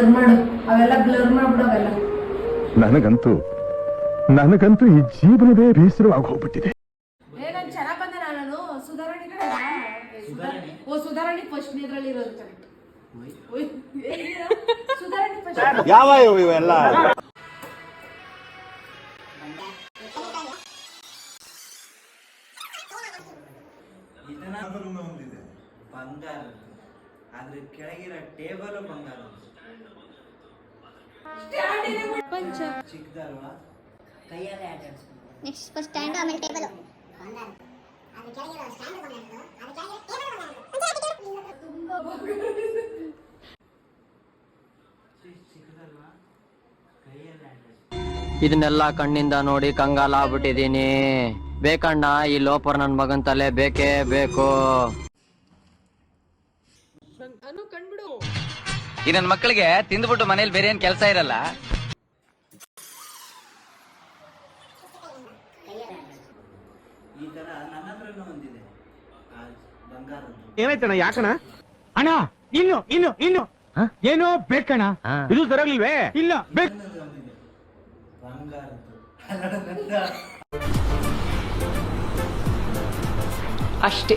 Blur ಮಾಡು, ಅವೆಲ್ಲ blur ಮಾಡ್ಬಿಡು ಅವೆಲ್ಲ. ನನಗಂತೂ ಈ ಜೀವನವೇ ಬೇಸರವಾಗಿ ಹೋಗ್ಬಿಟ್ಟಿದೆ. ನಾನು ಚೆನ್ನಾಗ್ ಬಂದೆ. ನಾನು ಸುಧಾರಣೆ ಫಸ್ಟ್ ಇದ್ರಲ್ಲಿ ಇರೋದು ಕರೆಕ್ಟ್. ಸುಧಾರಣೆ ಫಸ್ಟ್ ಯಾವ ಇವೆಲ್ಲ ಬಂಗಾರ, ಅದ್ರ ಕೆಳಗಿರೋ ಟೇಬಲ್ ಬಂಗಾರ ಚಿಕ್ಕದಲ್ವಾ? ಕೈಯಲ್ಲೇ ಆಟಾಡ್ಸ್ಕೊಂಡು ನೆಕ್ಸ್ಟ್ ಫಸ್ಟ್ ಸ್ಟ್ಯಾಂಡ್ ಆಮೇಲೆ ಟೇಬಲ್ ಚಿಕ್ಕದಲ್ವಾ? ಕೈಯಲ್ಲೇ ಆಟಾಡ್ಸ್ಕೊಂಡು ಇದನ್ನೆಲ್ಲ ಕಣ್ಣಿಂದ ನೋಡಿ ಕಂಗಾಲ ಆಗ್ಬಿಟ್ಟಿದೀನಿ. ಬೇಕಣ್ಣ, ಈ ಲೋಪರ್ ನನ್ ಮಗನ್ ತಲೆ ಬೇಕೇ ಬೇಕು. ಈ ನನ್ ಮಕ್ಕಳಿಗೆ ತಿಂದ್ಬಿಟ್ಟು ಮನೇಲಿ ಬೇರೆ ಏನ್ ಕೆಲಸ ಇರಲ್ಲ. ಈ ತರ ನನ್ನ ಹತ್ರನೂ ಒಂದಿದೆ ಬಂಗಾರ. ಏನಾಯ್ತಣ್ಣ? ಯಾಕಣ ಅಣ್ಣ? ಇನ್ನು ಏನೋ ಬೇಕಣ್ಣ? ಇದು ಸರಿಯಾಗಿಲ್ವೇ? ಇಲ್ಲ ಬೇಕು ಬಂಗಾರದ್ದು ಅಷ್ಟೇ.